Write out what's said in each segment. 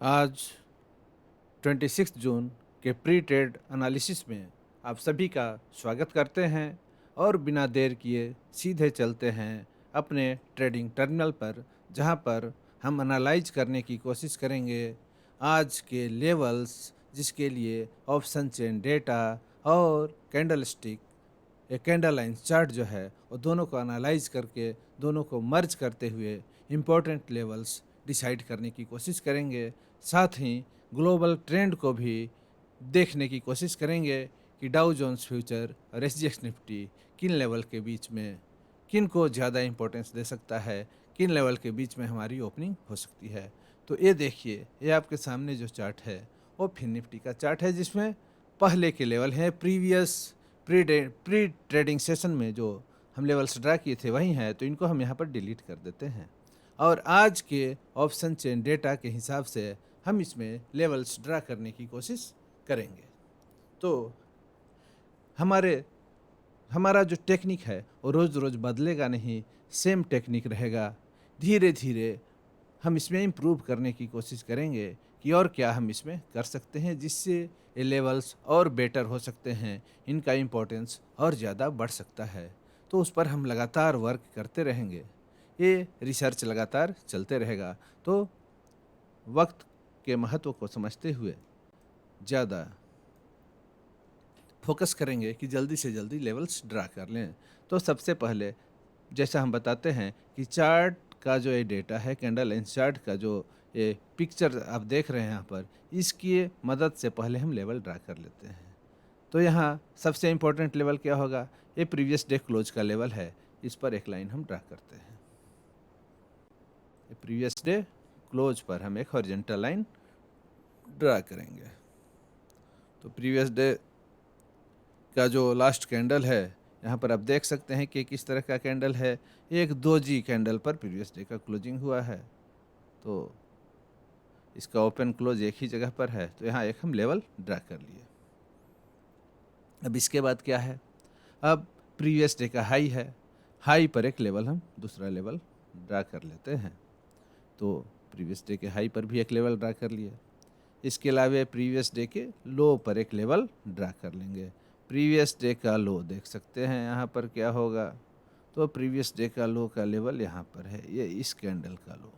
आज 26 जून के pre trade analysis में आप सभी का स्वागत करते हैं और बिना देर किए सीधे चलते हैं अपने ट्रेडिंग टर्मिनल पर, जहां पर हम एनालाइज करने की कोशिश करेंगे आज के लेवल्स, जिसके लिए ऑप्शन चेन डेटा और कैंडल स्टिक, एक कैंडल लाइन चार्ट जो है वो दोनों को एनालाइज करके दोनों को मर्ज करते हुए इम्पोर्टेंट लेवल्स डिसाइड करने की कोशिश करेंगे। साथ ही ग्लोबल ट्रेंड को भी देखने की कोशिश करेंगे कि डाउ जोन्स फ्यूचर और एसजीएक्स निफ्टी किन लेवल के बीच में, किन को ज़्यादा इंपॉर्टेंस दे सकता है, किन लेवल के बीच में हमारी ओपनिंग हो सकती है। तो ये देखिए, ये आपके सामने जो चार्ट है वो फिन निफ्टी का चार्ट है, जिसमें पहले के लेवल हैं प्री ट्रेडिंग सेशन में जो हम लेवल्स ड्रा किए थे वही हैं, तो इनको हम यहाँ पर डिलीट कर देते हैं और आज के ऑप्शन चेन डेटा के हिसाब से हम इसमें लेवल्स ड्रा करने की कोशिश करेंगे। तो हमारे हमारा जो टेक्निक है वो रोज़ रोज़ बदलेगा नहीं, सेम टेक्निक रहेगा। धीरे धीरे हम इसमें इम्प्रूव करने की कोशिश करेंगे कि और क्या हम इसमें कर सकते हैं जिससे ये लेवल्स और बेटर हो सकते हैं, इनका इम्पोर्टेंस और ज़्यादा बढ़ सकता है। तो उस पर हम लगातार वर्क करते रहेंगे, ये रिसर्च लगातार चलते रहेगा। तो वक्त के महत्व को समझते हुए ज़्यादा फोकस करेंगे कि जल्दी से जल्दी लेवल्स ड्रा कर लें। तो सबसे पहले जैसा हम बताते हैं कि चार्ट का जो ये डेटा है, कैंडल एंड चार्ट का जो ये पिक्चर आप देख रहे हैं यहाँ पर, इसकी मदद से पहले हम लेवल ड्रा कर लेते हैं। तो यहाँ सबसे इम्पोर्टेंट लेवल क्या होगा? ये प्रीवियस डे क्लोज का लेवल है, इस पर एक लाइन हम ड्रा करते हैं। ये प्रीवियस डे क्लोज पर हम एक हॉरिजॉन्टल लाइन ड्रा करेंगे। तो प्रीवियस डे का जो लास्ट कैंडल है, यहाँ पर आप देख सकते हैं कि किस तरह का कैंडल है। एक 2G कैंडल पर प्रीवियस डे का क्लोजिंग हुआ है, तो इसका ओपन क्लोज एक ही जगह पर है, तो यहाँ एक हम लेवल ड्रा कर लिए। अब इसके बाद क्या है? अब प्रीवियस डे का हाई है, हाई पर एक लेवल हम दूसरा लेवल ड्रा कर लेते हैं। तो प्रीवियस डे के हाई पर भी एक लेवल ड्रा कर लिए। इसके अलावा प्रीवियस डे के लो पर एक लेवल ड्रा कर लेंगे। प्रीवियस डे का लो देख सकते हैं यहाँ पर क्या होगा। तो प्रीवियस डे का लो का लेवल यहाँ पर है, ये इस कैंडल का लो,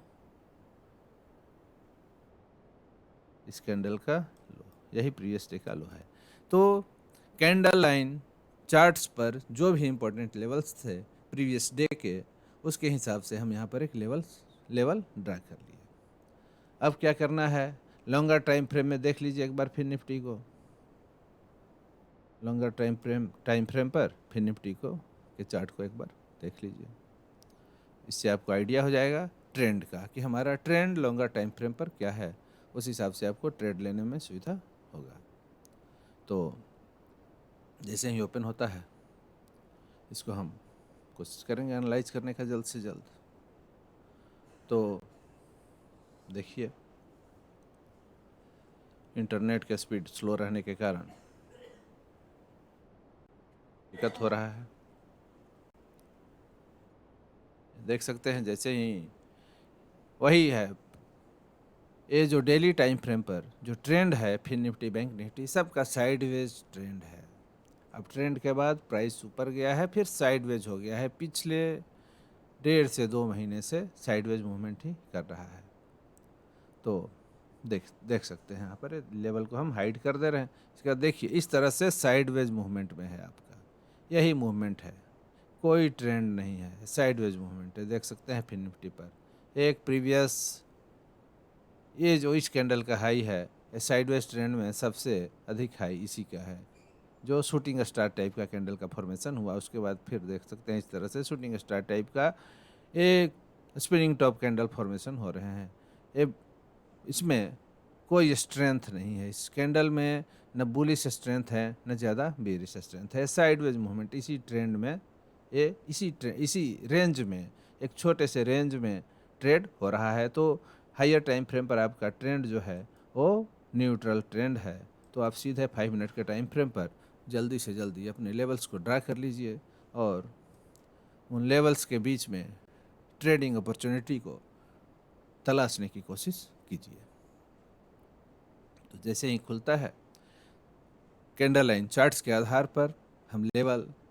इस कैंडल का लो, यही प्रीवियस डे का लो है। तो कैंडल लाइन चार्ट्स पर जो भी इम्पोर्टेंट लेवल्स थे प्रीवियस डे के, उसके हिसाब से हम यहाँ पर एक लेवल ड्रा कर लिए। अब क्या करना है? लॉन्गर टाइम फ्रेम में देख लीजिए एक बार फिर निफ्टी को। लॉन्गर टाइम फ्रेम पर फिर निफ्टी को के चार्ट को एक बार देख लीजिए। इससे आपको आइडिया हो जाएगा ट्रेंड का कि हमारा ट्रेंड लॉन्गर टाइम फ्रेम पर क्या है। उस हिसाब से आपको ट्रेड लेने में सुविधा होगा। तो जैसे ही ओपन होता है, इसको हम कोशिश करेंगे एनालाइज करने का जल्द से जल्द। तो देखिए, इंटरनेट का स्पीड स्लो रहने के कारण दिक्कत हो रहा है। देख सकते हैं जैसे ही वही है, ये जो डेली टाइम फ्रेम पर जो ट्रेंड है फिर निफ्टी बैंक निफ्टी सबका साइडवेज ट्रेंड है। अब ट्रेंड के बाद प्राइस ऊपर गया है, फिर साइडवेज हो गया है। पिछले 1.5 से 2 महीने से साइडवेज मूवमेंट ही कर रहा है। तो देख सकते हैं यहाँ पर लेवल को हम हाइड कर दे रहे हैं। इसका देखिए इस तरह से साइडवेज मूवमेंट में है आपका, यही मूवमेंट है, कोई ट्रेंड नहीं है, साइडवेज मूवमेंट है। देख सकते हैं फिर निफ्टी पर एक प्रीवियस, ये जो इस कैंडल का हाई है, ये साइडवेज ट्रेंड में सबसे अधिक हाई इसी का है, जो शूटिंग स्टार टाइप का कैंडल का फॉर्मेशन हुआ। उसके बाद फिर देख सकते हैं इस तरह से शूटिंग स्टार टाइप का एक स्पिनिंग टॉप कैंडल फॉर्मेशन हो रहे हैं। ये इसमें कोई स्ट्रेंथ नहीं है, इस कैंडल में न बुलिश स्ट्रेंथ है न ज़्यादा बेरिश स्ट्रेंथ है। साइडवेज मूवमेंट इसी ट्रेंड में, ये इसी रेंज में, एक छोटे से रेंज में ट्रेड हो रहा है। तो हायर टाइम फ्रेम पर आपका ट्रेंड जो है वो न्यूट्रल ट्रेंड है। तो आप सीधे 5 मिनट के टाइम फ्रेम पर जल्दी से जल्दी अपने लेवल्स को ड्रा कर लीजिए और उन लेवल्स के बीच में ट्रेडिंग अपॉर्चुनिटी को तलाशने की कोशिश कीजिए। तो जैसे ही खुलता है, कैंडल लाइन चार्ट्स के आधार पर हम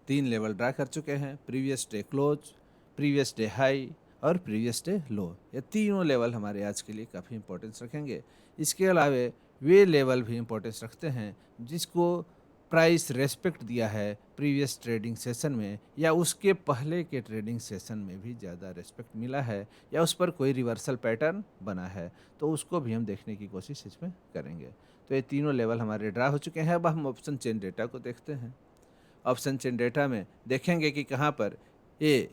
तीन लेवल ड्रा कर चुके हैं। Previous day close, previous day high और प्रीवियस डे लो। ये तीनों लेवल हमारे आज के लिए काफ़ी इंपॉर्टेंस रखेंगे। इसके अलावा वे लेवल भी इंपॉर्टेंस रखते हैं जिसको प्राइस रेस्पेक्ट दिया है प्रीवियस ट्रेडिंग सेशन में, या उसके पहले के ट्रेडिंग सेशन में भी ज़्यादा रेस्पेक्ट मिला है, या उस पर कोई रिवर्सल पैटर्न बना है, तो उसको भी हम देखने की कोशिश इसमें करेंगे। तो ये तीनों लेवल हमारे ड्रा हो चुके हैं। अब हम ऑप्शन चेन डेटा को देखते हैं। ऑप्शन चेन डेटा में देखेंगे कि कहाँ पर ये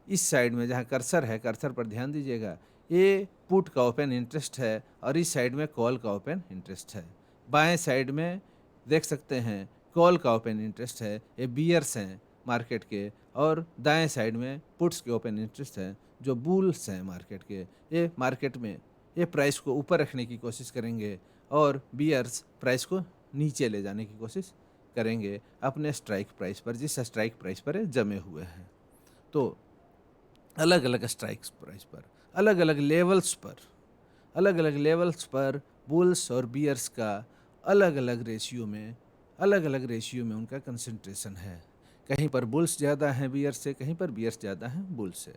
इस साइड में जहाँ कर्सर है, कर्सर पर ध्यान दीजिएगा, ये पुट का ओपन इंटरेस्ट है और इस साइड में कॉल का ओपन इंटरेस्ट है। बाएं साइड में देख सकते हैं कॉल का ओपन इंटरेस्ट है, ये बियर्स हैं मार्केट के, और दाएं साइड में पुट्स के ओपन इंटरेस्ट हैं जो बुल्स हैं मार्केट के। ये मार्केट में ये प्राइस को ऊपर रखने की कोशिश करेंगे और बियर्स प्राइस को नीचे ले जाने की कोशिश करेंगे अपने स्ट्राइक प्राइस पर, जिस स्ट्राइक प्राइस पर ये जमे हुए हैं। तो अलग अलग स्ट्राइक प्राइस पर, अलग अलग लेवल्स पर बुल्स और बियर्स का अलग अलग रेशियो में उनका कंसंट्रेशन है। कहीं पर बुल्स ज़्यादा हैं बियर्स से, कहीं पर बियर्स ज़्यादा हैं बुल्स से।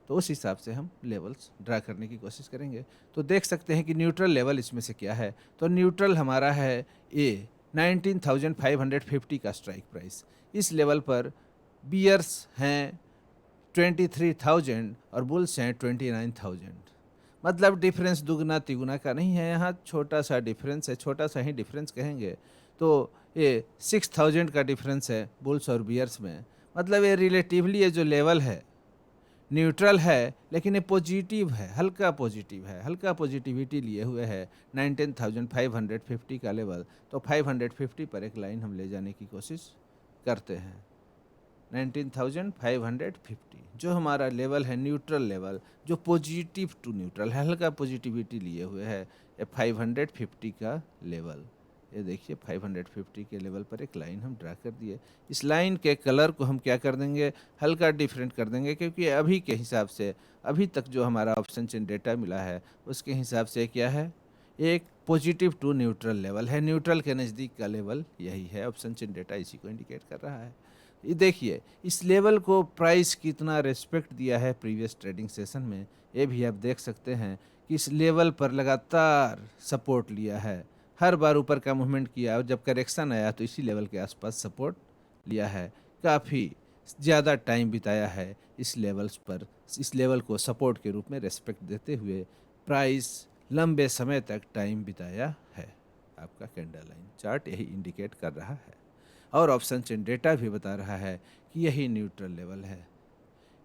तो उस हिसाब से हम लेवल्स ड्रा करने की कोशिश करेंगे। तो देख सकते हैं कि न्यूट्रल लेवल इसमें से क्या है। तो न्यूट्रल हमारा है ए 19,550 का स्ट्राइक प्राइस। इस लेवल पर बियर्स हैं 23,000 और बुल्स हैं 29,000। मतलब डिफरेंस दुगना तिगुना का नहीं है, यहाँ छोटा सा डिफरेंस है, छोटा सा ही डिफरेंस कहेंगे। तो ये 6,000 का डिफरेंस है बुल्स और बियर्स में। मतलब ये रिलेटिवली ये जो लेवल है न्यूट्रल है, लेकिन ये पॉजिटिव है, हल्का पॉजिटिविटी लिए हुए है 19,550 का लेवल। तो 550 पर एक लाइन हम ले जाने की कोशिश करते हैं। 19,550 जो हमारा लेवल है न्यूट्रल लेवल, जो पॉजिटिव टू न्यूट्रल है, हल्का पॉजिटिविटी लिए हुए है, ये 550 का लेवल। ये देखिए 550 के लेवल पर एक लाइन हम ड्रा कर दिए। इस लाइन के कलर को हम क्या कर देंगे, हल्का डिफरेंट कर देंगे, क्योंकि अभी के हिसाब से, अभी तक जो हमारा ऑप्शन चेन डेटा मिला है उसके हिसाब से क्या है, एक पॉजिटिव टू न्यूट्रल लेवल है। न्यूट्रल के नज़दीक का लेवल यही है, ऑप्शन चेन डेटा इसी को इंडिकेट कर रहा है। ये देखिए इस लेवल को प्राइस कितना रेस्पेक्ट दिया है प्रीवियस ट्रेडिंग सेशन में, ये भी आप देख सकते हैं कि इस लेवल पर लगातार सपोर्ट लिया है, हर बार ऊपर का मूवमेंट किया और जब करेक्शन आया तो इसी लेवल के आसपास सपोर्ट लिया है। काफ़ी ज़्यादा टाइम बिताया है इस लेवल्स पर, इस लेवल को सपोर्ट के रूप में रेस्पेक्ट देते हुए प्राइस लंबे समय तक टाइम बिताया है। आपका कैंडल लाइन चार्ट यही इंडिकेट कर रहा है और ऑप्शन चेन डेटा भी बता रहा है कि यही न्यूट्रल लेवल है।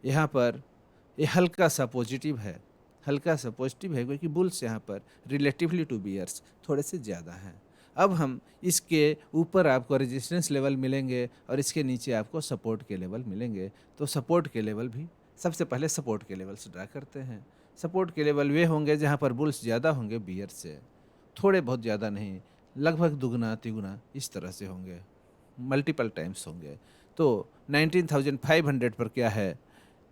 यहाँ पर ये हल्का सा पॉजिटिव है क्योंकि बुल्स यहाँ पर रिलेटिवली टू बियर्स थोड़े से ज़्यादा हैं। अब हम इसके ऊपर आपको रेजिस्टेंस लेवल मिलेंगे और इसके नीचे आपको सपोर्ट के लेवल मिलेंगे। तो सपोर्ट के लेवल भी सबसे पहले सपोर्ट के लेवल्स ड्रा करते हैं। सपोर्ट के लेवल वे होंगे जहाँ पर बुल्स ज़्यादा होंगे बियर्स से, थोड़े बहुत ज़्यादा नहीं, लगभग दुगना तिगुना इस तरह से होंगे, मल्टीपल टाइम्स होंगे। तो 19,500 पर क्या है,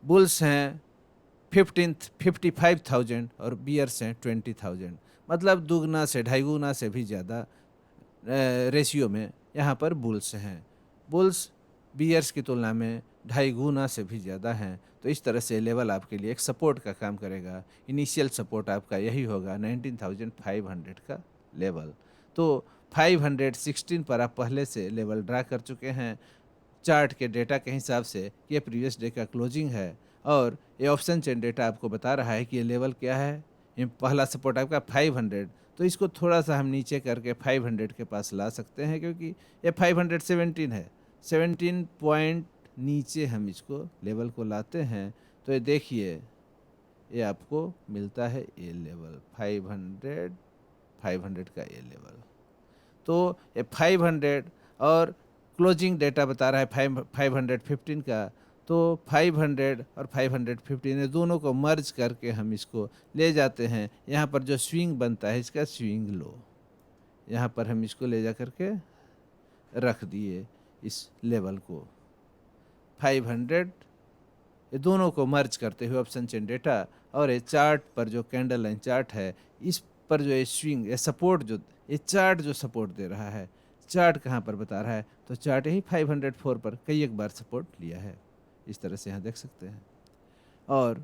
बुल्स हैं 55,000 और बियर्स हैं 20,000। मतलब दुगना से ढाई गुना से भी ज़्यादा रेशियो में यहाँ पर बुल्स हैं। बुल्स बियर्स की तुलना में ढाई गुना से भी ज़्यादा हैं। तो इस तरह से लेवल आपके लिए एक सपोर्ट का काम करेगा। इनिशियल सपोर्ट आपका यही होगा 19,500 का लेवल। तो 516 पर आप पहले से लेवल ड्रा कर चुके हैं चार्ट के डेटा के हिसाब से। ये प्रीवियस डे का क्लोजिंग है और ये ऑप्शन चेन डेटा आपको बता रहा है कि ये लेवल क्या है। ये पहला सपोर्ट आपका 500, तो इसको थोड़ा सा हम नीचे करके 500 के पास ला सकते हैं, क्योंकि ये 517 है। 17 पॉइंट नीचे हम इसको लेवल को लाते हैं तो ये देखिए ये आपको मिलता है ये लेवल 500 का ये लेवल। तो ये 500 और क्लोजिंग डेटा बता रहा है 515 का। तो 500 और 515 दोनों को मर्ज करके हम इसको ले जाते हैं। यहाँ पर जो स्विंग बनता है इसका स्विंग लो, यहाँ पर हम इसको ले जा करके रख दिए इस लेवल को 500। ये दोनों को मर्ज करते हुए ऑप्शन चेन डेटा और ये चार्ट पर जो कैंडल लाइन चार्ट है, इस पर जो ये स्विंग, ये सपोर्ट, जो ये चार्ट जो सपोर्ट दे रहा है, चार्ट कहाँ पर बता रहा है, तो चार्ट यही 504 पर कई एक बार सपोर्ट लिया है। इस तरह से यहाँ देख सकते हैं। और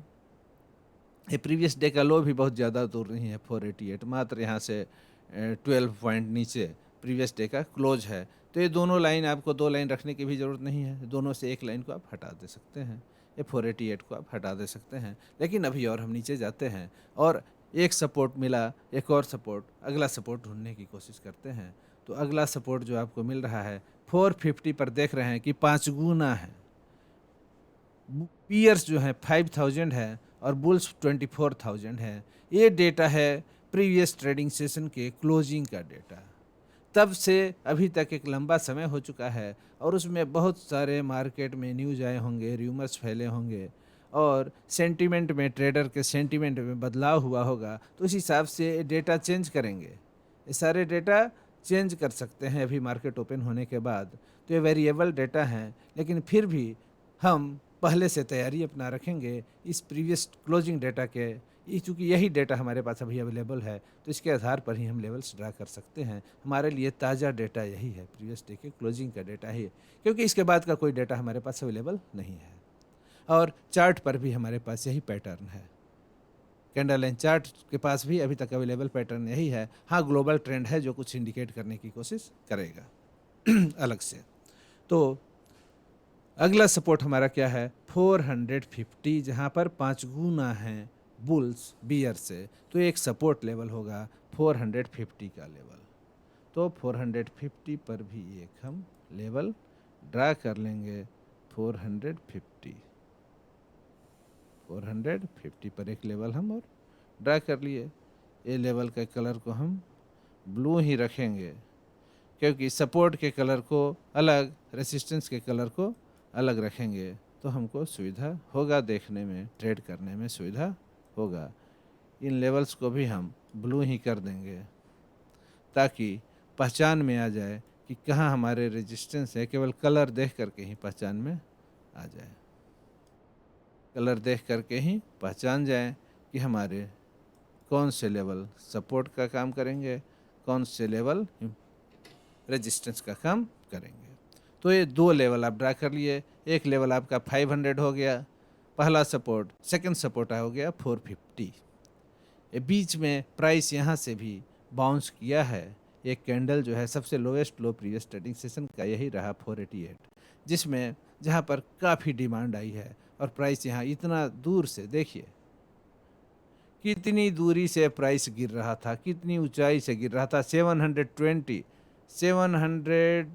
ये प्रीवियस डे का लो भी बहुत ज़्यादा दूर नहीं है, 488, मात्र यहाँ से 12 पॉइंट नीचे प्रीवियस डे का क्लोज है। तो ये दोनों लाइन, आपको दो लाइन रखने की भी ज़रूरत नहीं है, दोनों से एक लाइन को आप हटा दे सकते हैं। ये 488 को आप हटा दे सकते हैं। लेकिन अभी और हम नीचे जाते हैं और एक सपोर्ट मिला, एक और सपोर्ट, अगला सपोर्ट ढूंढने की कोशिश करते हैं। तो अगला सपोर्ट जो आपको मिल रहा है 450 पर, देख रहे हैं कि 5 गुना है। पियर्स जो है 5000 है और बुल्स 24,000 है। ये डेटा है प्रीवियस ट्रेडिंग सेशन के क्लोजिंग का डेटा। तब से अभी तक एक लंबा समय हो चुका है और उसमें बहुत सारे मार्केट में न्यूज आए होंगे, र्यूमर्स फैले होंगे और सेंटीमेंट में, ट्रेडर के सेंटीमेंट में बदलाव हुआ होगा। तो उस हिसाब से डेटा चेंज करेंगे। ये सारे डेटा चेंज कर सकते हैं अभी मार्केट ओपन होने के बाद। तो ये वेरिएबल डेटा हैं, लेकिन फिर भी हम पहले से तैयारी अपना रखेंगे इस प्रीवियस क्लोजिंग डेटा के। चूँकि यही डेटा हमारे पास अभी अवेलेबल है, तो इसके आधार पर ही हम लेवल्स ड्रा कर सकते हैं। हमारे लिए ताज़ा डेटा यही है, प्रीवियस डे के क्लोजिंग का डेटा ही, क्योंकि इसके बाद का कोई डेटा हमारे पास अवेलेबल नहीं है। और चार्ट पर भी हमारे पास यही पैटर्न है। कैंडल एंड चार्ट के पास भी अभी तक अवेलेबल पैटर्न यही है। हाँ, ग्लोबल ट्रेंड है जो कुछ इंडिकेट करने की कोशिश करेगा अलग से। तो अगला सपोर्ट हमारा क्या है, 450, जहाँ पर 5 गुना है बुल्स बियर से। तो एक सपोर्ट लेवल होगा 450 का लेवल। तो 450 पर भी एक हम लेवल ड्रा कर लेंगे। 450 पर एक लेवल हम और ड्रा कर लिए। ये लेवल के कलर को हम ब्लू ही रखेंगे, क्योंकि सपोर्ट के कलर को अलग, रेसिस्टेंस के कलर को अलग रखेंगे तो हमको सुविधा होगा, देखने में, ट्रेड करने में सुविधा होगा। इन लेवल्स को भी हम ब्लू ही कर देंगे ताकि पहचान में आ जाए कि कहाँ हमारे रेजिस्टेंस है। केवल कलर देख करके ही पहचान में आ जाए, कलर देख करके ही पहचान जाए कि हमारे कौन से लेवल सपोर्ट का काम करेंगे, कौन से लेवल रेजिस्टेंस का काम करेंगे। तो ये दो लेवल आप ड्रा कर लिए। एक लेवल आपका 500 हो गया, पहला सपोर्ट। सेकंड सपोर्ट हो गया 450। ये बीच में प्राइस यहाँ से भी बाउंस किया है। एक कैंडल जो है सबसे लोएस्ट लो प्रीवियस ट्रेडिंग सेशन का यही रहा 488, जिसमें जहाँ पर काफ़ी डिमांड आई है और प्राइस यहाँ इतना दूर से, देखिए कितनी दूरी से प्राइस गिर रहा था, कितनी ऊंचाई से गिर रहा था। 720, 700,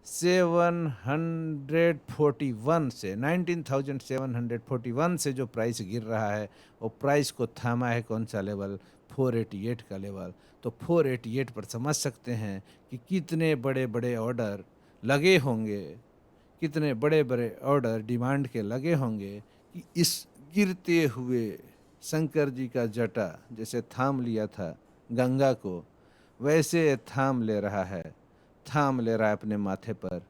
741 से, 19,741 से जो प्राइस गिर रहा है, वो प्राइस को थामा है कौन सा लेवल, 488 का लेवल। तो 488 पर समझ सकते हैं कि कितने बड़े बड़े ऑर्डर लगे होंगे, कितने बड़े बड़े ऑर्डर डिमांड के लगे होंगे कि इस गिरते हुए शंकर जी का जटा जैसे थाम लिया था गंगा को, वैसे थाम ले रहा है, थाम ले रहा है अपने माथे पर।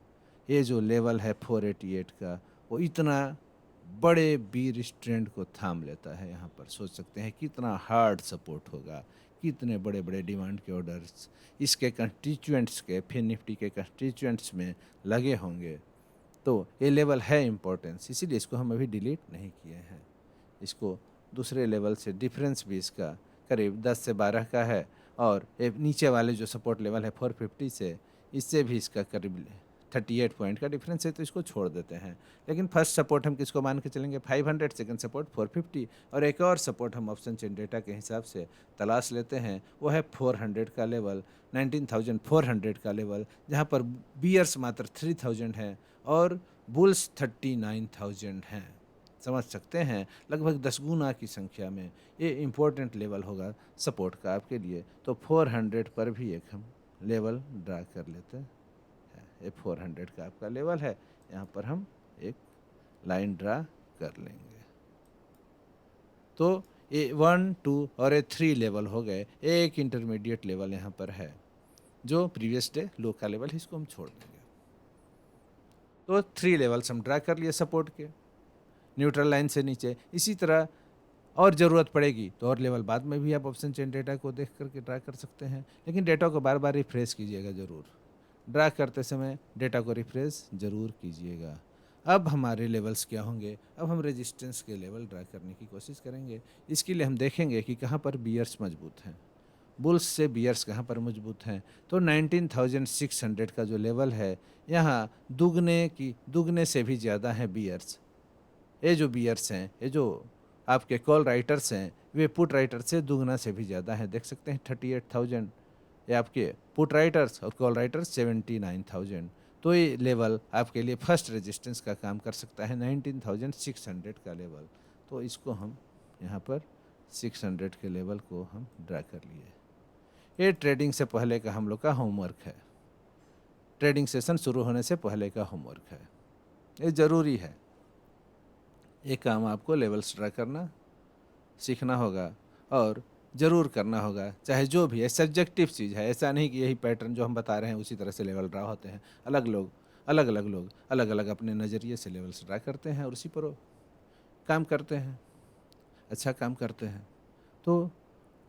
ये जो लेवल है 488 का, वो इतना बड़े बीर स्ट्रेंड को थाम लेता है। यहाँ पर सोच सकते हैं कितना हार्ड सपोर्ट होगा, कितने बड़े बड़े डिमांड के ऑर्डर्स इसके कंस्टिट्यूएंट्स के, फिर निफ्टी के कंस्टिट्यूएंट्स में लगे होंगे। तो ये लेवल है इम्पोर्टेंस, इसीलिए इसको हम अभी डिलीट नहीं किए हैं। इसको दूसरे लेवल से डिफरेंस भी इसका करीब 10 से 12 का है, और ये नीचे वाले जो सपोर्ट लेवल है 450 से, इससे भी इसका करीब 38 पॉइंट का डिफरेंस है, तो इसको छोड़ देते हैं। लेकिन फर्स्ट सपोर्ट हम किसको मान के चलेंगे, 500, सेकंड सपोर्ट 450, और एक और सपोर्ट हम ऑप्शन चेन डेटा के हिसाब से तलाश लेते हैं, वो है 400 का लेवल, 19,400 का लेवल, जहाँ पर बियर्स मात्र 3,000 है और बुल्स 39,000 हैं। समझ सकते हैं, लगभग 10 गुना की संख्या में ये इम्पोर्टेंट लेवल होगा सपोर्ट का आपके लिए। तो 400 पर भी एक हम लेवल ड्रा कर लेते हैं। ये 400 का आपका लेवल है, यहाँ पर हम एक लाइन ड्रा कर लेंगे। तो ये 1, 2 और ये 3 लेवल हो गए। एक इंटरमीडिएट लेवल यहाँ पर है जो प्रीवियस डे लो का लेवल है, इसको हम छोड़ देंगे। तो 3 लेवल्स हम ड्रा कर लिए सपोर्ट के, न्यूट्रल लाइन से नीचे। इसी तरह और ज़रूरत पड़ेगी तो और लेवल बाद में भी आप ऑप्शन चेन डेटा को देख करके ड्रा कर सकते हैं, लेकिन डेटा को बार बार रिफ्रेश कीजिएगा ज़रूर। ड्रा करते समय डेटा को रिफ्रेश ज़रूर कीजिएगा। अब हमारे लेवल्स क्या होंगे, अब हम रेजिस्टेंस के लेवल ड्रा करने की कोशिश करेंगे। इसके लिए हम देखेंगे कि कहाँ पर बियर्स मजबूत हैं, बुल्स से बियर्स कहाँ पर मजबूत हैं। तो 19,600 का जो लेवल है, यहाँ दुगने से भी ज़्यादा हैं बियर्स। ये जो बियर्स हैं, ये जो आपके कॉल राइटर्स हैं, वे पुट राइटर से दुगना से भी ज़्यादा हैं। देख सकते हैं 38,000 ये आपके पुट राइटर्स और कॉल राइटर्स 79,000। तो ये लेवल आपके लिए फर्स्ट रेजिस्टेंस का काम कर सकता है, 19,600 का लेवल। तो इसको हम यहाँ पर 600 के लेवल को हम ड्रा कर लिए। ये ट्रेडिंग से पहले का हम लोग का होमवर्क है, ट्रेडिंग सेशन शुरू होने से पहले का होमवर्क है, ये ज़रूरी है। ये काम आपको लेवल्स ड्रा करना सीखना होगा और ज़रूर करना होगा, चाहे जो भी है। सब्जेक्टिव चीज़ है, ऐसा नहीं कि यही पैटर्न जो हम बता रहे हैं उसी तरह से लेवल ड्रा होते हैं। अलग लोग अलग अलग अपने नज़रिए से लेवल्स ड्रा करते हैं और उसी पर वो काम करते हैं, अच्छा काम करते हैं। तो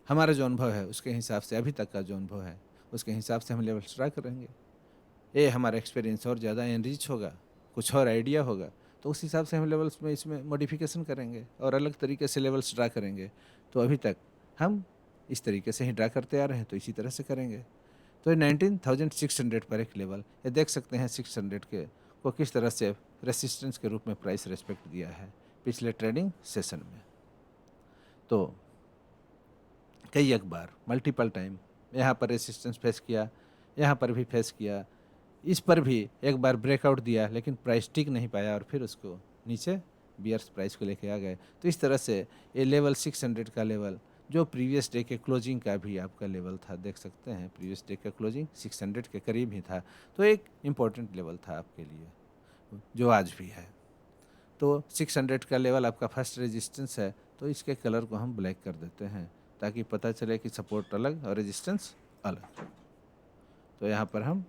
हमारा जो अनुभव है उसके हिसाब से, अभी तक का जो अनुभव है उसके हिसाब से हम लेवल्स ड्रा करेंगे। ये हमारा एक्सपीरियंस और ज़्यादा एनरिच होगा, कुछ और आइडिया होगा, तो उस हिसाब से हम लेवल्स में इसमें मॉडिफिकेशन करेंगे और अलग तरीके से लेवल्स ड्रा करेंगे। तो अभी तक हम इस तरीके से ही ड्रा करते आ रहे हैं, तो इसी तरह से करेंगे। तो ये 19,600 पर एक लेवल, ये देख सकते हैं 600 के को किस तरह से रेसिस्टेंस के रूप में प्राइस रेस्पेक्ट दिया है पिछले ट्रेडिंग सेशन में। तो कई एक बार मल्टीपल टाइम यहाँ पर रेसिस्टेंस फेस किया, यहाँ पर भी फेस किया, इस पर भी एक बार ब्रेकआउट दिया, लेकिन प्राइस टिक नहीं पाया और फिर उसको नीचे बियर्स प्राइस को लेके आ गए। तो इस तरह से ये लेवल 600 का लेवल जो प्रीवियस डे के क्लोजिंग का भी आपका लेवल था, देख सकते हैं प्रीवियस डे का क्लोजिंग 600 के करीब ही था। तो एक इम्पॉर्टेंट लेवल था आपके लिए जो आज भी है। तो 600 का लेवल आपका फर्स्ट रेजिस्टेंस है, तो इसके कलर को हम ब्लैक कर देते हैं ताकि पता चले कि सपोर्ट अलग और रेजिस्टेंस अलग। तो यहाँ पर हम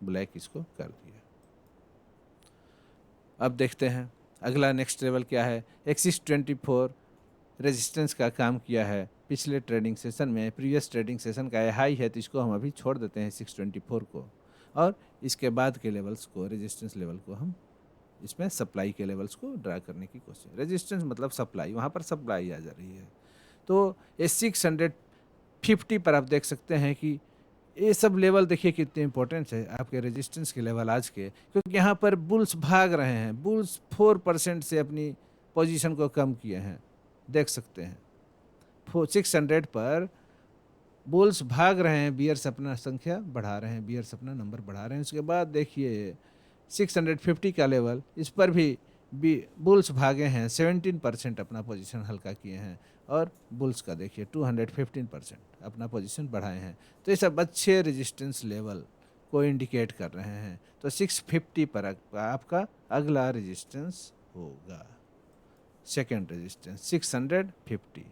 ब्लैक इसको कर दिया। अब देखते हैं अगला नेक्स्ट लेवल क्या है। एक्सिस 24 रेजिस्टेंस का काम किया है पिछले ट्रेडिंग सेशन में, प्रीवियस ट्रेडिंग सेशन का हाई है, तो इसको हम अभी छोड़ देते हैं 624 को, और इसके बाद के लेवल्स को, रेजिस्टेंस लेवल को हम इसमें सप्लाई के लेवल्स को ड्रा करने की कोशिश। रेजिस्टेंस मतलब सप्लाई, वहाँ पर सप्लाई आ जा रही है। तो ये 650 पर आप देख सकते हैं कि ये सब लेवल देखिए कितने इंपॉर्टेंट है आपके रेजिस्टेंस के लेवल आज के, क्योंकि यहाँ पर बुल्स भाग रहे हैं। बुल्स 4% से अपनी पोजीशन को कम किए हैं, देख सकते हैं 600 पर बुल्स भाग रहे हैं, बियर्स अपना संख्या बढ़ा रहे हैं, बियर्स अपना नंबर बढ़ा रहे हैं। उसके बाद देखिए 650 का लेवल, इस पर भी बुल्स भागे हैं, 17% अपना पोजीशन हल्का किए हैं, और बुल्स का देखिए 215% अपना पोजीशन बढ़ाए हैं। तो ये सब अच्छे रेजिस्टेंस लेवल को इंडिकेट कर रहे हैं। तो 650 पर आपका अगला रेजिस्टेंस होगा, सेकेंड रेजिस्टेंस 650।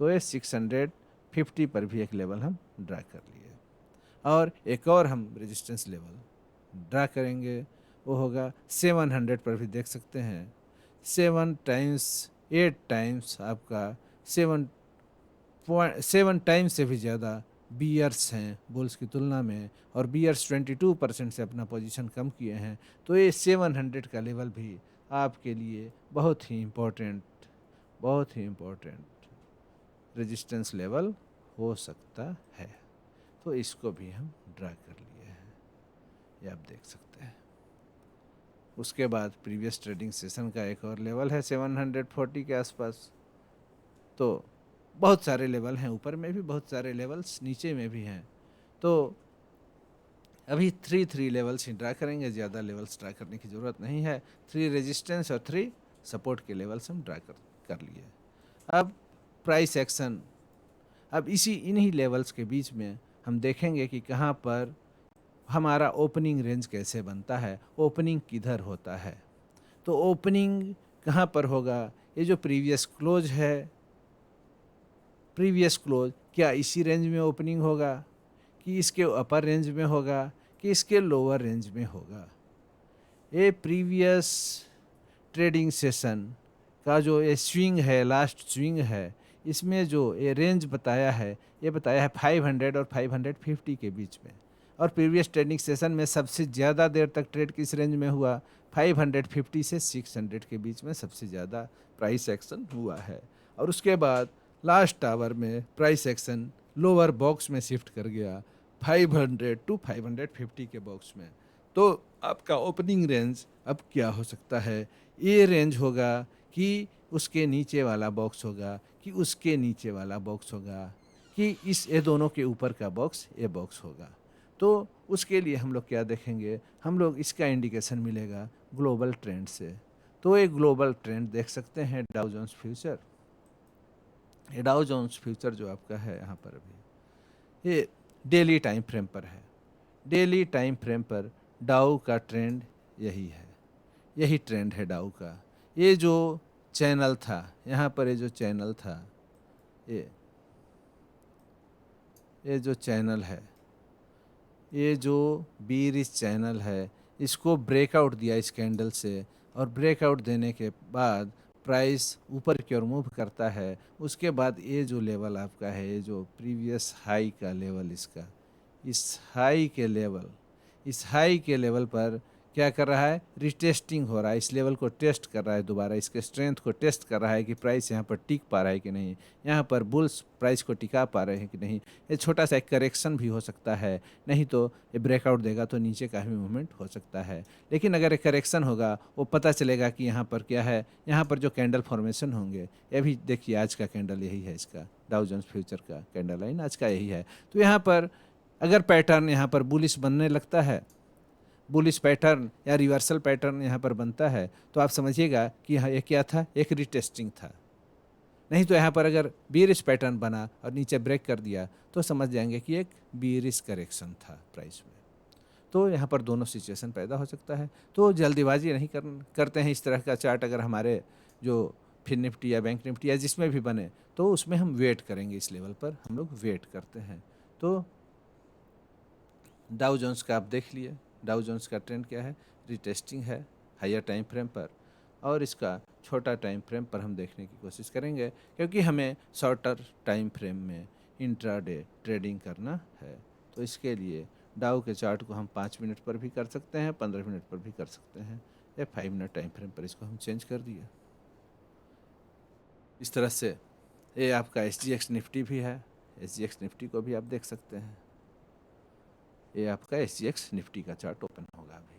तो ये 650 पर भी एक लेवल हम ड्रा कर लिए, और एक और हम रेजिस्टेंस लेवल ड्रा करेंगे, वो होगा 700 पर भी देख सकते हैं 8 टाइम्स आपका 7 टाइम्स से भी ज़्यादा बियर्स हैं बुल्स की तुलना में, और बियर्स 22% से अपना पोजीशन कम किए हैं। तो ये 700 का लेवल भी आपके लिए बहुत ही इम्पोर्टेंट रेजिस्टेंस लेवल हो सकता है। तो इसको भी हम ड्रा कर लिए हैं, ये आप देख सकते हैं। उसके बाद प्रीवियस ट्रेडिंग सेशन का एक और लेवल है 740 के आसपास। तो बहुत सारे लेवल हैं, ऊपर में भी बहुत सारे लेवल्स, नीचे में भी हैं। तो अभी 3 लेवल्स ही ड्रा करेंगे, ज़्यादा लेवल्स ड्रा करने की ज़रूरत नहीं है। 3 रेजिस्टेंस और 3 सपोर्ट के लेवल्स हम ड्रा कर लिए। अब प्राइस एक्शन, अब इन्हीं लेवल्स के बीच में हम देखेंगे कि कहाँ पर हमारा ओपनिंग रेंज कैसे बनता है, ओपनिंग किधर होता है। तो ओपनिंग कहाँ पर होगा, ये जो प्रीवियस क्लोज है, प्रीवियस क्लोज क्या इसी रेंज में ओपनिंग होगा, कि इसके अपर रेंज में होगा, कि इसके लोअर रेंज में होगा। ये प्रीवियस ट्रेडिंग सेशन का जो ये स्विंग है, लास्ट स्विंग है, इसमें जो ये रेंज बताया है, ये बताया है 500 और 550 के बीच में। और प्रीवियस ट्रेडिंग सेशन में सबसे ज़्यादा देर तक ट्रेड किस रेंज में हुआ? 550 से 600 के बीच में सबसे ज़्यादा प्राइस एक्शन हुआ है। और उसके बाद लास्ट आवर में प्राइस एक्शन लोअर बॉक्स में शिफ्ट कर गया 500 टू 550 के बॉक्स में। तो आपका ओपनिंग रेंज अब क्या हो सकता है? ये रेंज होगा कि उसके नीचे वाला बॉक्स होगा, कि उसके नीचे वाला बॉक्स होगा, कि इस ये दोनों के ऊपर का बॉक्स ये बॉक्स होगा। तो उसके लिए हम लोग क्या देखेंगे? हम लोग इसका इंडिकेशन मिलेगा ग्लोबल ट्रेंड से। तो एक ग्लोबल ट्रेंड देख सकते हैं डाउ जोन्स फ्यूचर। ये डाउ जोन्स फ्यूचर जो आपका है यहाँ पर अभी ये डेली टाइम फ्रेम पर है। डेली टाइम फ्रेम पर डाउ का ट्रेंड यही है, यही ट्रेंड है डाउ का। ये जो चैनल था यहाँ पर, ये जो चैनल था, ये ये जो चैनल है, ये जो बीरिश चैनल है, इसको ब्रेकआउट दिया इस कैंडल से। और ब्रेकआउट देने के बाद प्राइस ऊपर की ओर मूव करता है। उसके बाद ये जो लेवल आपका है, ये जो प्रीवियस हाई का लेवल इसका, इस हाई के लेवल पर क्या कर रहा है? रिटेस्टिंग हो रहा है। इस लेवल को टेस्ट कर रहा है दोबारा, इसके स्ट्रेंथ को टेस्ट कर रहा है कि प्राइस यहाँ पर टिक पा रहा है कि नहीं, यहाँ पर बुल्स प्राइस को टिका पा रहे हैं कि नहीं। ये छोटा सा एक करेक्शन भी हो सकता है, नहीं तो ये ब्रेकआउट देगा तो नीचे का भी मूवमेंट हो सकता है। लेकिन अगर एक करेक्शन होगा, वो पता चलेगा कि यहाँ पर क्या है। यहाँ पर जो कैंडल फॉर्मेशन होंगे, ये भी देखिए आज का कैंडल यही है, इसका डाउ जोन्स फ्यूचर का कैंडल लाइन आज का यही है। तो यहाँ पर अगर पैटर्न यहाँ पर बुलिश बनने लगता है, बुलिश पैटर्न या रिवर्सल पैटर्न यहाँ पर बनता है, तो आप समझिएगा कि यहाँ ये क्या था? एक रिटेस्टिंग था। नहीं तो यहाँ पर अगर बीरिश पैटर्न बना और नीचे ब्रेक कर दिया तो समझ जाएंगे कि एक बीरिश करेक्शन था प्राइस में। तो यहाँ पर दोनों सिचुएशन पैदा हो सकता है। तो जल्दीबाजी नहीं करते हैं। इस तरह का चार्ट अगर हमारे जो फिर निफ्टी या बैंक निफ्टी या जिसमें भी बने, तो उसमें हम वेट करेंगे। इस लेवल पर हम लोग वेट करते हैं। तो डाउ जोन्स का आप देख लिए, डाउ जोन्स का ट्रेंड क्या है? रिटेस्टिंग है हायर टाइम फ्रेम पर, और इसका छोटा टाइम फ्रेम पर हम देखने की कोशिश करेंगे, क्योंकि हमें शॉर्टर टाइम फ्रेम में इंट्राडे ट्रेडिंग करना है। तो इसके लिए डाउ के चार्ट को हम 5 मिनट पर भी कर सकते हैं, 15 मिनट पर भी कर सकते हैं, या 5 मिनट टाइम फ्रेम पर इसको हम चेंज कर दिए। इस तरह से ये आपका SGX निफ्टी भी है, SGX निफ्टी को भी आप देख सकते हैं। ये आपका SGX निफ्टी का चार्ट ओपन होगा अभी।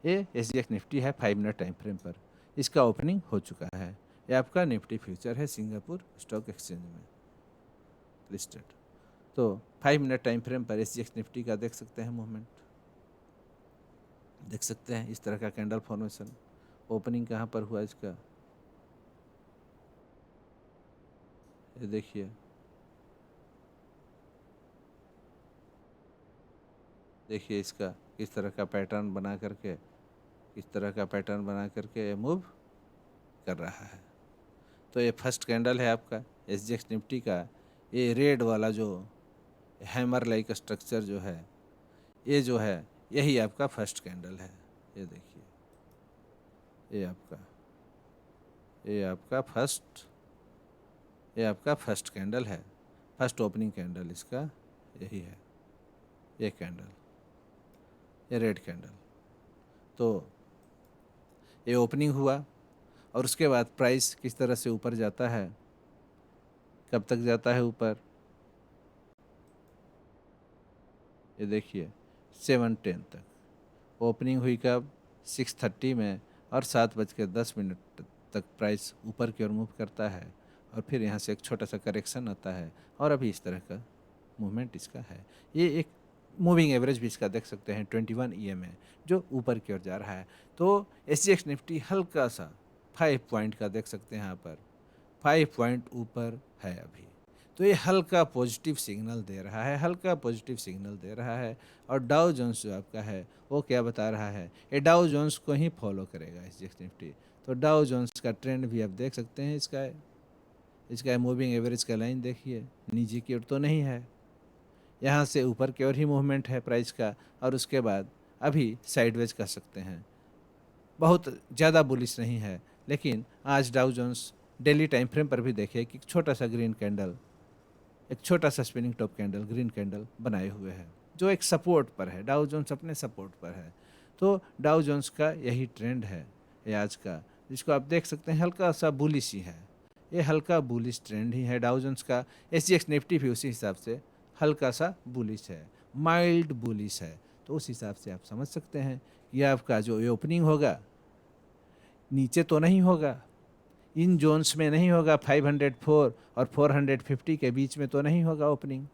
ये SGX निफ्टी है 5 मिनट टाइम फ्रेम पर, इसका ओपनिंग हो चुका है। ये आपका निफ्टी फ्यूचर है सिंगापुर स्टॉक एक्सचेंज में लिस्टेड। तो 5 मिनट टाइम फ्रेम पर SGX निफ्टी का देख सकते हैं मूवमेंट, देख सकते हैं इस तरह का कैंडल फॉर्मेशन। ओपनिंग कहाँ पर हुआ इसका? ये देखिए, देखिए इसका किस तरह का पैटर्न बना करके, किस तरह का पैटर्न बना करके ये मूव कर रहा है। तो ये फर्स्ट कैंडल है आपका SGX निफ्टी का। ये रेड वाला जो हैमर लाइक स्ट्रक्चर जो है, ये जो है यही आपका फर्स्ट कैंडल है। ये देखिए, ये आपका फर्स्ट कैंडल है, फर्स्ट ओपनिंग कैंडल इसका यही है। ये कैंडल, ये रेड कैंडल। तो ये ओपनिंग हुआ और उसके बाद प्राइस किस तरह से ऊपर जाता है, कब तक जाता है ऊपर? ये देखिए 7:10 तक ओपनिंग हुई, कब? 6:30 में, और 7:10 तक प्राइस ऊपर की ओर मूव करता है। और फिर यहाँ से एक छोटा सा करेक्शन आता है, और अभी इस तरह का मूवमेंट इसका है। ये एक मूविंग एवरेज भी इसका देख सकते हैं 21 EMA जो ऊपर की ओर जा रहा है। तो SGX निफ्टी हल्का सा 5 पॉइंट का देख सकते हैं यहाँ पर, 5 पॉइंट ऊपर है अभी। तो ये हल्का पॉजिटिव सिग्नल दे रहा है, हल्का पॉजिटिव सिग्नल दे रहा है। और डाउ जोन्स जो आपका है वो क्या बता रहा है? ये डाउ जोन्स को ही फॉलो करेगा SGX निफ्टी। तो डाउ जोन्स का ट्रेंड भी आप देख सकते हैं। इसका मूविंग एवरेज का लाइन देखिए, नीचे की ओर तो नहीं है, यहाँ से ऊपर की ओर ही मूवमेंट है प्राइस का। और उसके बाद अभी साइडवेज कर सकते हैं, बहुत ज़्यादा बुलिश नहीं है, लेकिन आज Dow Jones daily time frame पर भी देखिए कि छोटा सा ग्रीन कैंडल, एक छोटा सा spinning top candle, green candle बनाए हुए है, जो एक सपोर्ट पर है। डाउ जोन्स अपने सपोर्ट पर है। तो डाउ जोन्स का यही ट्रेंड है ये आज का, जिसको आप देख सकते हैं हल्का सा बुलिश ही है। ये हल्का बुलिश ट्रेंड ही है डाउ जोन्स का। एसजीएक्स निफ्टी भी उसी हिसाब से हल्का सा बुलिश है, माइल्ड बुलिश है। तो उस हिसाब से आप समझ सकते हैं कि आपका जो ये ओपनिंग होगा, नीचे तो नहीं होगा, इन जोन्स में नहीं होगा, 504 और 450 के बीच में तो नहीं होगा ओपनिंग।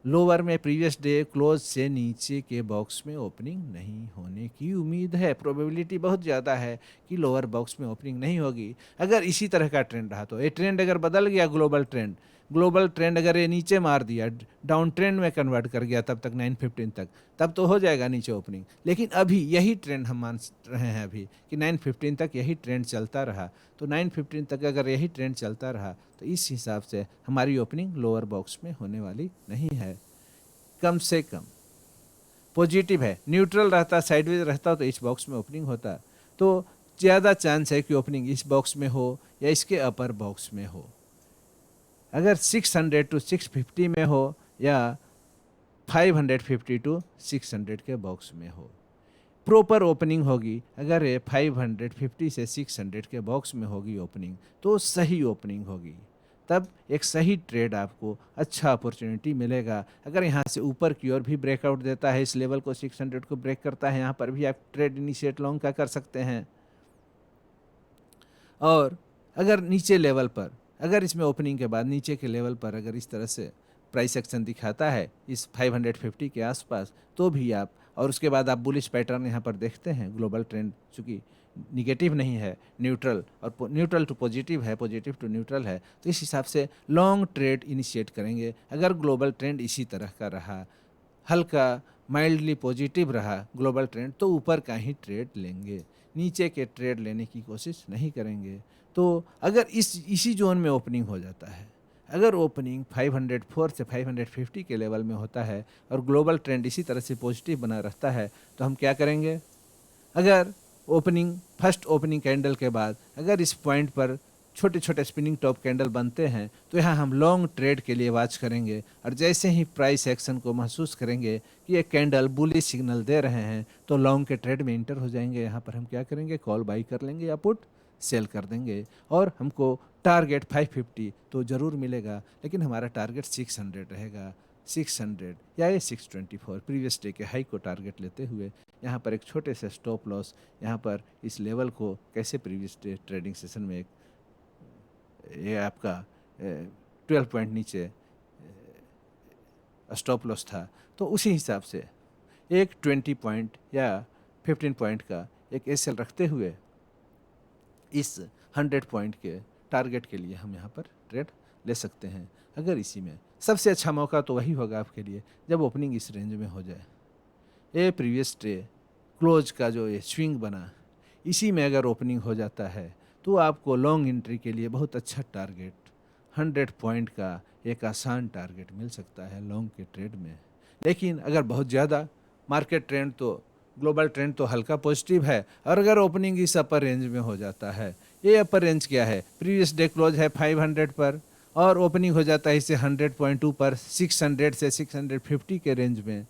लोअर में प्रीवियस डे क्लोज से नीचे के बॉक्स में ओपनिंग नहीं होने की उम्मीद है। प्रोबेबिलिटी बहुत ज़्यादा है कि लोअर बॉक्स में ओपनिंग नहीं होगी। अगर इसी तरह का ट्रेंड रहा तो ये ट्रेंड अगर बदल गया, ग्लोबल ट्रेंड अगर ये नीचे मार दिया, डाउन ट्रेंड में कन्वर्ट कर गया तब तक 915 तक, तब तो हो जाएगा नीचे ओपनिंग। लेकिन अभी यही ट्रेंड हम मान रहे हैं अभी कि 915 तक यही ट्रेंड चलता रहा। तो 915 तक अगर यही ट्रेंड चलता रहा तो इस हिसाब से हमारी ओपनिंग लोअर बॉक्स में होने वाली नहीं है। कम से कम पॉजिटिव है, न्यूट्रल रहता, साइडवेज रहता तो इस बॉक्स में ओपनिंग होता, तो ज़्यादा चांस है कि ओपनिंग इस बॉक्स में हो या इसके अपर बॉक्स में हो। अगर 600 टू 650 में हो या 550 टू 600 के बॉक्स में हो, प्रॉपर ओपनिंग होगी। अगर ये 550 से 600 के बॉक्स में होगी ओपनिंग, तो सही ओपनिंग होगी। तब एक सही ट्रेड आपको अच्छा अपॉर्चुनिटी मिलेगा। अगर यहाँ से ऊपर की ओर भी ब्रेकआउट देता है, इस लेवल को 600 को ब्रेक करता है, यहाँ पर भी आप ट्रेड इनिशिएट लॉन्ग का कर सकते हैं। और अगर नीचे लेवल पर, अगर इसमें ओपनिंग के बाद नीचे के लेवल पर अगर इस तरह से प्राइस एक्शन दिखाता है इस 550 के आसपास, तो भी आप, और उसके बाद आप बुलिश पैटर्न यहाँ पर देखते हैं। ग्लोबल ट्रेंड चूँकि निगेटिव नहीं है, न्यूट्रल, और न्यूट्रल टू पॉजिटिव है, पॉजिटिव टू न्यूट्रल है, तो इस हिसाब से लॉन्ग ट्रेड इनिशिएट करेंगे। अगर ग्लोबल ट्रेंड इसी तरह का रहा, हल्का माइल्डली पॉजिटिव रहा ग्लोबल ट्रेंड, तो ऊपर का ही ट्रेड लेंगे, नीचे के ट्रेड लेने की कोशिश नहीं करेंगे। तो अगर इसी जोन में ओपनिंग हो जाता है, अगर ओपनिंग 504 से 550 के लेवल में होता है और ग्लोबल ट्रेंड इसी तरह से पॉजिटिव बना रहता है, तो हम क्या करेंगे? अगर ओपनिंग, फर्स्ट ओपनिंग कैंडल के बाद अगर इस पॉइंट पर छोटे छोटे स्पिनिंग टॉप कैंडल बनते हैं, तो यहाँ हम लॉन्ग ट्रेड के लिए वॉच करेंगे। और जैसे ही प्राइस एक्शन को महसूस करेंगे कि ये कैंडल बुलिश सिग्नल दे रहे हैं, तो लॉन्ग के ट्रेड में इंटर हो जाएंगे। यहाँ पर हम क्या करेंगे? कॉल बाई कर लेंगे या पुट सेल कर देंगे। और हमको टारगेट 550 तो ज़रूर मिलेगा, लेकिन हमारा टारगेट 600 रहेगा। 600 या ये 624 प्रीवियस डे के हाई को टारगेट लेते हुए यहाँ पर एक छोटे से स्टॉप लॉस, यहाँ पर इस लेवल को कैसे प्रीवियस डे ट्रेडिंग सेशन में एक ये आपका 12 पॉइंट नीचे स्टॉप लॉस था, तो उसी हिसाब से एक 20 पॉइंट या 15 पॉइंट का एक एसएल रखते हुए इस 100 पॉइंट के टारगेट के लिए हम यहाँ पर ट्रेड ले सकते हैं। अगर इसी में सबसे अच्छा मौका तो वही होगा आपके लिए जब ओपनिंग इस रेंज में हो जाए। ये प्रीवियस डे क्लोज का जो ये स्विंग बना, इसी में अगर ओपनिंग हो जाता है, तो आपको लॉन्ग एंट्री के लिए बहुत अच्छा टारगेट, 100 पॉइंट का एक आसान टारगेट मिल सकता है लॉन्ग के ट्रेड में। लेकिन अगर बहुत ज़्यादा मार्केट ट्रेंड, तो ग्लोबल ट्रेंड तो हल्का पॉजिटिव है, और अगर ओपनिंग इस अपर रेंज में हो जाता है, ये अपर रेंज क्या है? प्रीवियस डे क्लोज है 500 पर और ओपनिंग हो जाता है इसे 100 पॉइंट ऊपर 600 से 650 के रेंज में,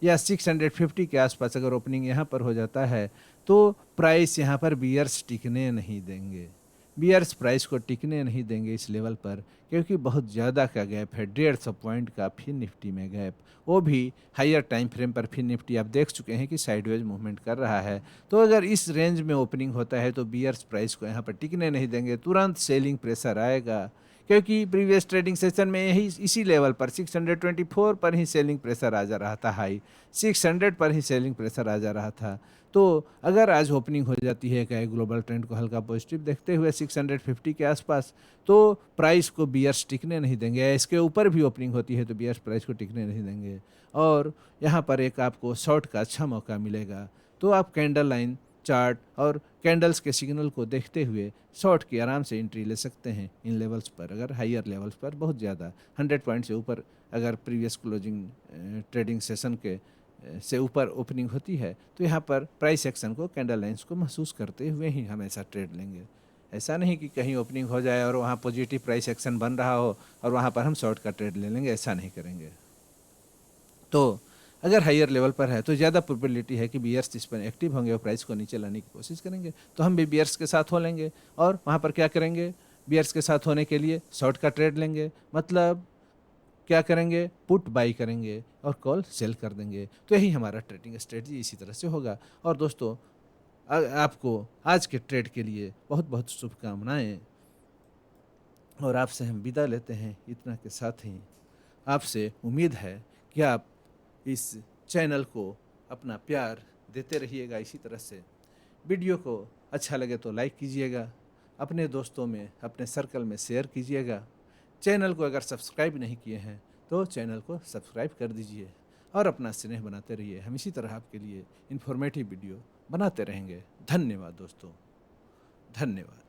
या 650 के आसपास अगर ओपनिंग यहाँ पर हो जाता है, तो प्राइस यहाँ पर बियर्स टिकने नहीं देंगे। बियर्स प्राइस को टिकने नहीं देंगे इस लेवल पर, क्योंकि बहुत ज़्यादा का गैप है, 150 पॉइंट का फिर निफ्टी में गैप, वो भी हायर टाइम फ्रेम पर। फिर निफ्टी आप देख चुके हैं कि साइडवेज मूवमेंट कर रहा है। तो अगर इस रेंज में ओपनिंग होता है तो बियर्स प्राइस को यहाँ पर टिकने नहीं देंगे, तुरंत सेलिंग प्रेशर आएगा। क्योंकि प्रीवियस ट्रेडिंग सेशन में यही इसी लेवल पर 624 पर ही सेलिंग प्रेशर आ जा रहा था, हाई 600 पर ही सेलिंग प्रेशर आ जा रहा था। तो अगर आज ओपनिंग हो जाती है क्या ग्लोबल ट्रेंड को हल्का पॉजिटिव देखते हुए 650 के आसपास, तो प्राइस को बियर्स टिकने नहीं देंगे। इसके ऊपर भी ओपनिंग होती है तो बियर्स प्राइस को टिकने नहीं देंगे, और यहाँ पर एक आपको शॉर्ट का अच्छा मौका मिलेगा। तो आप कैंडल लाइन चार्ट और कैंडल्स के सिग्नल को देखते हुए शॉर्ट की आराम से एंट्री ले सकते हैं इन लेवल्स पर। अगर हायर लेवल्स पर बहुत ज़्यादा 100 पॉइंट से ऊपर अगर प्रीवियस क्लोजिंग ट्रेडिंग सेशन के से ऊपर ओपनिंग होती है, तो यहाँ पर प्राइस एक्शन को, कैंडल लाइंस को महसूस करते हुए ही हमेशा ट्रेड लेंगे। ऐसा नहीं कि कहीं ओपनिंग हो जाए और वहाँ पॉजिटिव प्राइस एक्शन बन रहा हो और वहाँ पर हम शॉर्ट का ट्रेड ले लेंगे, ऐसा नहीं करेंगे। तो अगर हायर लेवल पर है तो ज़्यादा प्रोबेबिलिटी है कि बियर्स इस पर एक्टिव होंगे और प्राइस को नीचे लाने की कोशिश करेंगे, तो हम भी बियर्स के साथ हो लेंगे और वहाँ पर क्या करेंगे, बियर्स के साथ होने के लिए शॉर्ट का ट्रेड लेंगे, मतलब क्या करेंगे, पुट बाई करेंगे और कॉल सेल कर देंगे। तो यही हमारा ट्रेडिंग स्ट्रेटजी इसी तरह से होगा। और दोस्तों आपको आज के ट्रेड के लिए बहुत बहुत शुभकामनाएं और आपसे हम विदा लेते हैं इतना के साथ ही आपसे उम्मीद है कि आप इस चैनल को अपना प्यार देते रहिएगा। इसी तरह से वीडियो को अच्छा लगे तो लाइक कीजिएगा, अपने दोस्तों में अपने सर्कल में शेयर कीजिएगा। चैनल को अगर सब्सक्राइब नहीं किए हैं तो चैनल को सब्सक्राइब कर दीजिए और अपना स्नेह बनाते रहिए। हम इसी तरह आपके लिए इन्फॉर्मेटिव वीडियो बनाते रहेंगे। धन्यवाद दोस्तों, धन्यवाद।